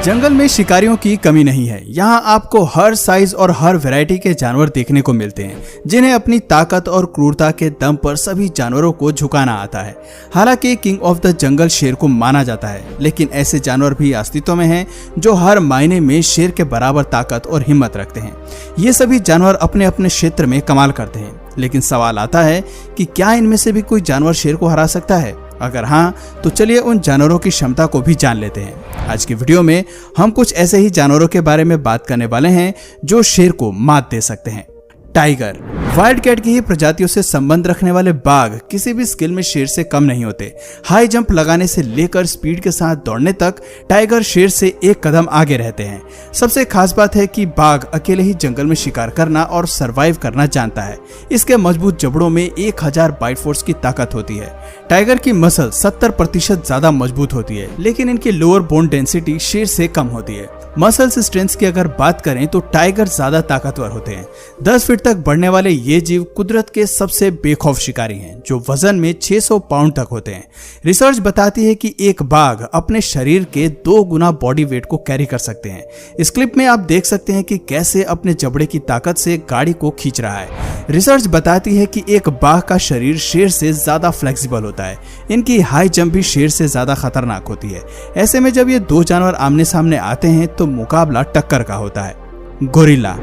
जंगल में शिकारियों की कमी नहीं है। यहाँ आपको हर साइज और हर वैरायटी के जानवर देखने को मिलते हैं, जिन्हें अपनी ताकत और क्रूरता के दम पर सभी जानवरों को झुकाना आता है। हालांकि किंग ऑफ द जंगल शेर को माना जाता है, लेकिन ऐसे जानवर भी अस्तित्व में हैं जो हर मायने में शेर के बराबर ताकत और हिम्मत रखते हैं। ये सभी जानवर अपने अपने क्षेत्र में कमाल करते हैं, लेकिन सवाल आता है कि क्या इनमें से भी कोई जानवर शेर को हरा सकता है? अगर हाँ, तो चलिए उन जानवरों की क्षमता को भी जान लेते हैं। आज की वीडियो में हम कुछ ऐसे ही जानवरों के बारे में बात करने वाले हैं जो शेर को मात दे सकते हैं। टाइगर। वाइल्ड कैट की ही प्रजातियों से संबंध रखने वाले बाघ किसी भी स्किल में शेर से कम नहीं होते। हाई जंप लगाने से लेकर स्पीड के साथ दौड़ने तक टाइगर शेर से एक कदम आगे रहते हैं। सबसे खास बात है कि बाघ अकेले ही जंगल में शिकार करना और सरवाइव करना जानता है। इसके मजबूत जबड़ों में 1000 बाइट फोर्स की ताकत होती है। टाइगर की मसल 70% ज्यादा मजबूत होती है, लेकिन इनकी लोअर बोन डेंसिटी शेर से कम होती है। मसल्स स्ट्रेंथ की अगर बात करें तो टाइगर ज्यादा ताकतवर होते हैं। 10 फीट तक बढ़ने वाले ये जीव कुदरत के सबसे बेखौफ शिकारी हैं, जो वजन में 600 पाउंड तक होते हैं। रिसर्च बताती है कि एक बाघ अपने शरीर के 2 गुना बॉडी वेट को कैरी कर सकते हैं। इस क्लिप में आप देख सकते हैं कि कैसे अपने जबड़े की ताकत से गाड़ी को खींच रहा है। रिसर्च बताती है कि एक बाघ का शरीर शेर से ज्यादा फ्लेक्सिबल होता है। इनकी हाई जंप भी शेर से ज्यादा खतरनाक होती है। ऐसे में जब ये 2 जानवर आमने सामने आते हैं तो मुकाबला टक्कर का होता है। गोरिल्ला।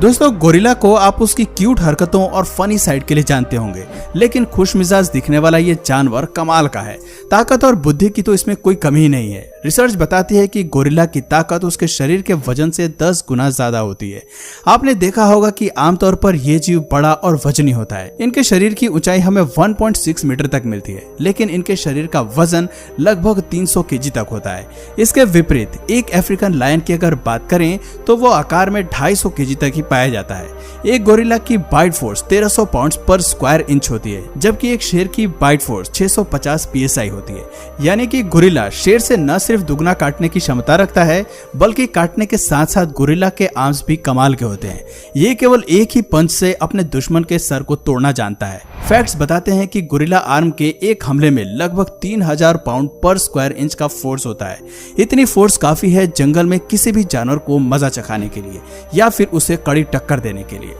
दोस्तों, गोरिल्ला को आप उसकी क्यूट हरकतों और फनी साइड के लिए जानते होंगे, लेकिन खुशमिजाज दिखने वाला ये जानवर कमाल का है। ताकत और बुद्धि की तो इसमें कोई कमी ही नहीं है। रिसर्च बताती है कि गोरिल्ला की ताकत उसके शरीर के वजन से 10 गुना ज्यादा होती है। आपने देखा होगा कि आमतौर पर यह जीव बड़ा और वजनी होता है। इनके शरीर की ऊंचाई हमें 1.6 मीटर तक मिलती है, लेकिन इनके शरीर का वजन लगभग 300 केजी तक होता है। इसके विपरीत एक अफ्रीकन लायन की अगर बात करें तो वो आकार में 250 केजी तक ही पाया जाता है। एक गोरिल्ला की बाइट फोर्स 1300 पाउंड पर स्क्वायर इंच होती है, जबकि एक शेर की बाइट फोर्स 650 psi होती है। यानी कि गोरिल्ला शेर से न सिर्फ दुगना काटने की क्षमता रखता है, बल्कि काटने के साथ साथ गोरिल्ला के आर्म्स भी कमाल के होते हैं। ये केवल एक ही पंच से अपने दुश्मन के सर को तोड़ना जानता है। फैक्ट्स बताते हैं कि गोरिल्ला आर्म के एक हमले में लगभग 3000 पाउंड पर स्क्वायर इंच का फोर्स होता है। इतनी फोर्स काफी है जंगल में किसी भी जानवर को मजा चखाने के लिए या फिर उसे कड़ी टक्कर देने के लिए।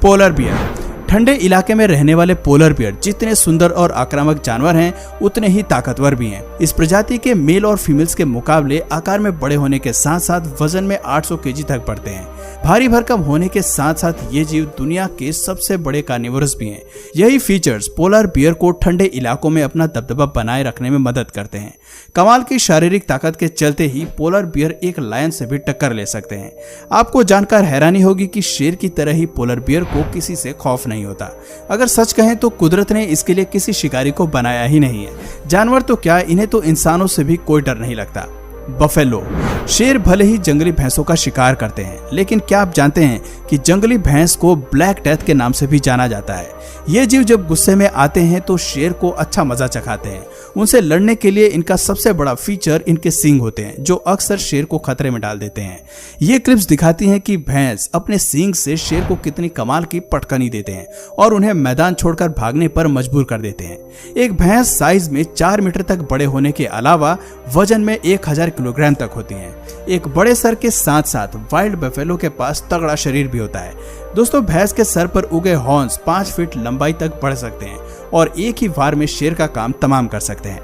Polar bear. ठंडे इलाके में रहने वाले पोलर बियर जितने सुंदर और आक्रामक जानवर हैं, उतने ही ताकतवर भी हैं। इस प्रजाति के मेल और फीमेल्स के मुकाबले आकार में बड़े होने के साथ साथ वजन में 800 केजी तक बढ़ते हैं। भारी भरकम होने के साथ साथ ये जीव दुनिया के सबसे बड़े कार्निवोरस भी हैं। यही फीचर्स पोलर बियर को ठंडे इलाकों में अपना दबदबा बनाए रखने में मदद करते हैं। कमाल की शारीरिक ताकत के चलते ही पोलर बियर एक लायन से भी टक्कर ले सकते हैं। आपको जानकर हैरानी होगी कि शेर की तरह ही पोलर बियर को किसी से खौफ नहीं होता। अगर सच कहें तो कुदरत ने इसके लिए किसी शिकारी को बनाया ही नहीं है। जानवर तो क्या, इन्हें तो इंसानों से भी कोई डर नहीं लगता। बफेलो। शेर भले ही जंगली भैंसों का शिकार करते हैं, लेकिन क्या आप जानते हैं कि जंगली भैंस को ब्लैक डेथ के नाम से भी जाना जाता है। ये जीव जब गुस्से में आते हैं तो शेर को अच्छा मजा चखाते हैं। उनसे लड़ने के लिए इनका सबसे बड़ा फीचर इनके सींग होते हैं, जो अक्सर शेर को खतरे में डाल देते हैं। ये क्लिप्स दिखाती हैं कि भैंस अपने सींग से शेर को कितनी कमाल की पटकनी देते हैं और उन्हें मैदान छोड़कर भागने पर मजबूर कर देते हैं। एक भैंस साइज में 4 मीटर तक बड़े होने के अलावा वजन में 1000 किलोग्राम तक होती हैं। एक बड़े सर के साथ साथ वाइल्ड बफेलो के पास तगड़ा शरीर भी होता है। दोस्तों, भैंस के सर पर उगे हॉर्न्स 5 फीट लंबाई तक बढ़ सकते हैं और एक ही बार में शेर का काम तमाम कर सकते हैं।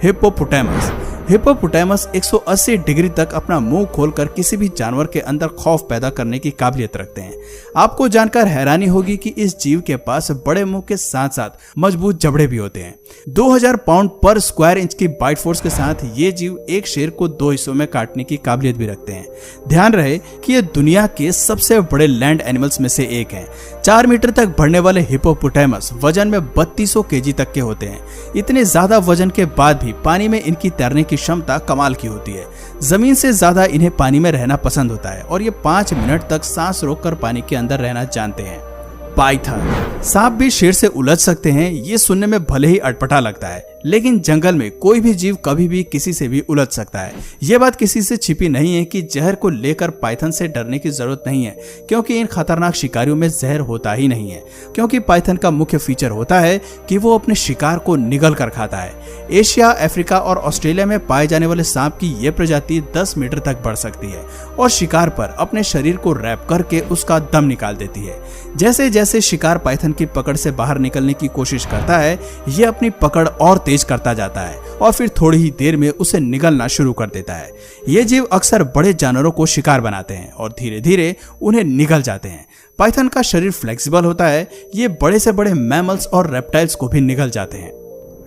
हिप्पोपोटामस। हिप्पोपोटामस 180 डिग्री तक अपना मुंह खोलकर किसी भी जानवर के अंदर खौफ पैदा करने की काबिलियत रखते हैं। आपको जानकर हैरानी होगी कि इस जीव के पास बड़े मुंह के साथ साथ मजबूत जबड़े भी होते हैं। 2000 पाउंड पर स्क्वायर इंच की बाइट फोर्स के साथ ये जीव एक शेर को 2 हिस्सों में काटने की काबिलियत भी रखते हैं। ध्यान रहे कि ये दुनिया के सबसे बड़े लैंड एनिमल्स में से एक है। 4 मीटर तक बढ़ने वाले हिप्पोपोटामस वजन में 3200 केजी तक के होते हैं। इतने ज्यादा वजन के बाद भी पानी में इनकी तैरने की क्षमता कमाल की होती है। जमीन से ज्यादा इन्हें पानी में रहना पसंद होता है और ये 5 मिनट तक सांस रोककर पानी के अंदर रहना जानते हैं। पाइथन। सांप भी शेर से उलझ सकते हैं। ये सुनने में भले ही अटपटा लगता है, लेकिन जंगल में कोई भी जीव कभी भी किसी से भी उलझ सकता है। ये बात किसी से छिपी नहीं है कि जहर को लेकर पाइथन से डरने की जरूरत नहीं है, क्योंकि इन खतरनाक शिकारियों में जहर होता ही नहीं है। क्योंकि पाइथन का मुख्य फीचर होता है कि वो अपने शिकार को निगल कर खाता है। एशिया, अफ्रीका और ऑस्ट्रेलिया में पाए जाने वाले सांप की यह प्रजाति 10 मीटर तक बढ़ सकती है और शिकार पर अपने शरीर को रैप करके उसका दम निकाल देती है। जैसे जैसे शिकार पाइथन की पकड़ से बाहर निकलने की कोशिश करता है, ये अपनी पकड़ और तेज करता जाता है और फिर थोड़ी ही देर में उसे निगलना शुरू कर देता है। ये जीव अक्सर बड़े जानवरों को शिकार बनाते हैं और धीरे धीरे उन्हें निगल जाते हैं। पाइथन का शरीर फ्लेक्सिबल होता है, ये बड़े से बड़े मैमल्स और रेप्टाइल्स को भी निगल जाते हैं।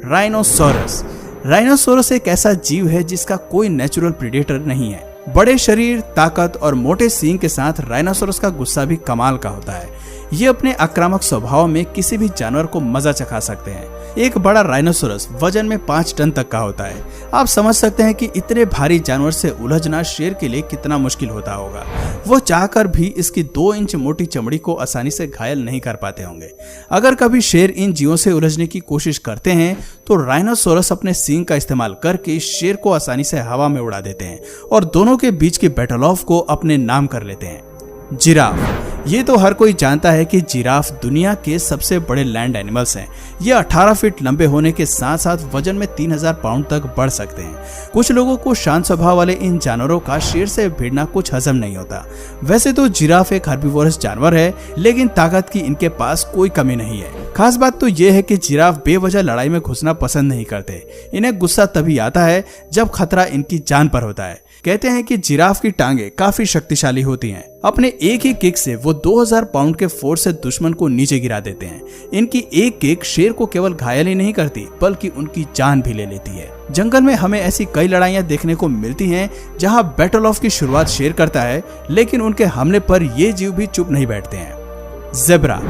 राइनोसोरस। राइनोसोरस एक ऐसा जीव है जिसका कोई नेचुरल प्रेडेटर नहीं है। बड़े शरीर, ताकत और मोटे सींग के साथ राइनोसोरस का गुस्सा भी कमाल का होता है। ये अपने आक्रामक स्वभाव में किसी भी जानवर को मजा चखा सकते हैं। एक बड़ा राइनोसोरस वजन में 5 टन तक का होता है। आप समझ सकते हैं कि इतने भारी जानवर से उलझना शेर के लिए कितना मुश्किल होता होगा। वो चाहकर भी इसकी 2 इंच मोटी चमड़ी को आसानी से घायल नहीं कर पाते होंगे। अगर कभी शेर इन जीवों से उलझने की कोशिश करते हैं तो राइनोसोरस अपने सींग का इस्तेमाल करके शेर को आसानी से हवा में उड़ा देते हैं और दोनों के बीच की बैटल ऑफ को अपने नाम कर लेते हैं। जिराफ। ये तो हर कोई जानता है कि जिराफ दुनिया के सबसे बड़े लैंड एनिमल्स हैं। ये 18 फीट लंबे होने के साथ साथ वजन में 3000 पाउंड तक बढ़ सकते हैं। कुछ लोगों को शांत स्वभाव वाले इन जानवरों का शेर से भिड़ना कुछ हजम नहीं होता। वैसे तो जिराफ एक हर्बीवोरस जानवर है, लेकिन ताकत की इनके पास कोई कमी नहीं है। खास बात तो ये है कि जिराफ बेवजह लड़ाई में घुसना पसंद नहीं करते। इन्हें गुस्सा तभी आता है जब खतरा इनकी जान पर होता है। कहते हैं कि जिराफ की टांगे काफी शक्तिशाली होती हैं। अपने एक ही किक से वो 2000 पाउंड के फोर्स से दुश्मन को नीचे गिरा देते हैं। इनकी एक किक शेर को केवल घायल ही नहीं करती बल्कि उनकी जान भी ले लेती है। जंगल में हमें ऐसी कई लड़ाइयां देखने को मिलती हैं जहां बैटल ऑफ की शुरुआत शेर करता है, लेकिन उनके हमले पर ये जीव भी चुप नहीं बैठते हैं। Zebra.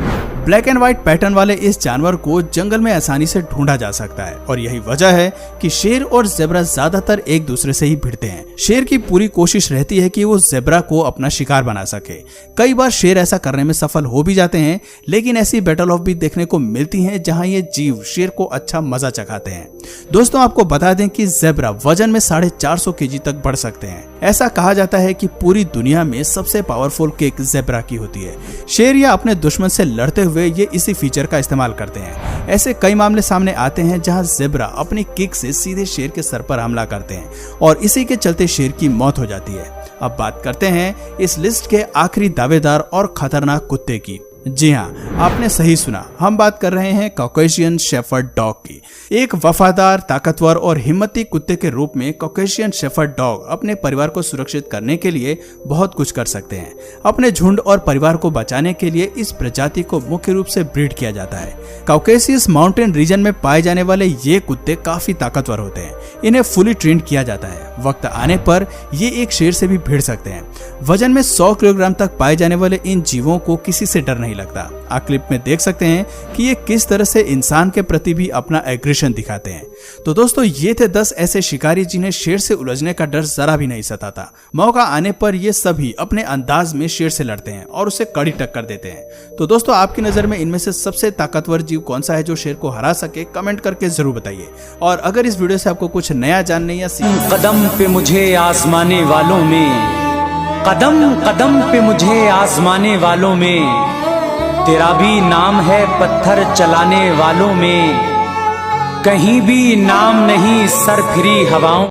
Black and white pattern वाले इस जानवर को जंगल में आसानी से ढूंढा जा सकता है और यही वजह है कि शेर और ज़ेब्रा ज्यादातर एक दूसरे से ही भिड़ते हैं। शेर की पूरी कोशिश रहती है कि वो ज़ेब्रा को अपना शिकार बना सके। कई बार शेर ऐसा करने में सफल हो भी जाते हैं, लेकिन ऐसी बैटल ऑफ भी देखने को मिलती हैं जहां ये जीव शेर को अच्छा मजा चखाते हैं। दोस्तों, आपको बता दें कि ज़ेब्रा वजन में 450 केजी तक बढ़ सकते हैं। ऐसा कहा जाता है कि पूरी दुनिया में सबसे पावरफुल किक ज़ेब्रा की होती है। शेर या अपने दुश्मन से लड़ते हुए ये इसी फीचर का इस्तेमाल करते हैं। ऐसे कई मामले सामने आते हैं जहां ज़ेब्रा अपनी किक से सीधे शेर के सर पर हमला करते हैं और इसी के चलते शेर की मौत हो जाती है। अब बात करते हैं इस लिस्ट के आखिरी दावेदार और खतरनाक कुत्ते की। जी हाँ, आपने सही सुना, हम बात कर रहे हैं कॉकेशियन शेफर्ड डॉग की। एक वफादार, ताकतवर और हिम्मती कुत्ते के रूप में कॉकेशियन शेफर्ड डॉग अपने परिवार को सुरक्षित करने के लिए बहुत कुछ कर सकते हैं। अपने झुंड और परिवार को बचाने के लिए इस प्रजाति को मुख्य रूप से ब्रीड किया जाता है। कॉकेशियस माउंटेन रीजन में पाए जाने वाले ये कुत्ते काफी ताकतवर होते हैं। इन्हें फुली ट्रेंड किया जाता है। वक्त आने पर ये एक शेर से भी भिड़ सकते हैं। वजन में 100 किलोग्राम तक पाए जाने वाले इन जीवों को किसी से डर नहीं लगता। आप क्लिप में देख सकते हैं कि ये किस तरह से इंसान के प्रति भी अपना एग्रेशन दिखाते हैं। तो दोस्तों, ये थे 10 ऐसे शिकारी जिन्हें शेर से उलझने का डर जरा भी नहीं सताता। मौका आने पर ये सभी अपने अंदाज में शेर से लड़ते हैं और उसे कड़ी टक्कर देते हैं। तो दोस्तों, आपकी नजर में इनमें से सबसे ताकतवर जीव कौन सा है जो शेर को हरा सके? कमेंट करके जरूर बताइए। और अगर इस वीडियो से आपको कुछ नया जानने या कदम पे मुझे आजमाने वालों में, कदम कदम पे मुझे आजमाने वालों में, तेरा भी नाम है पत्थर चलाने वालों में, कहीं भी नाम नहीं सर फिरी हवाओं।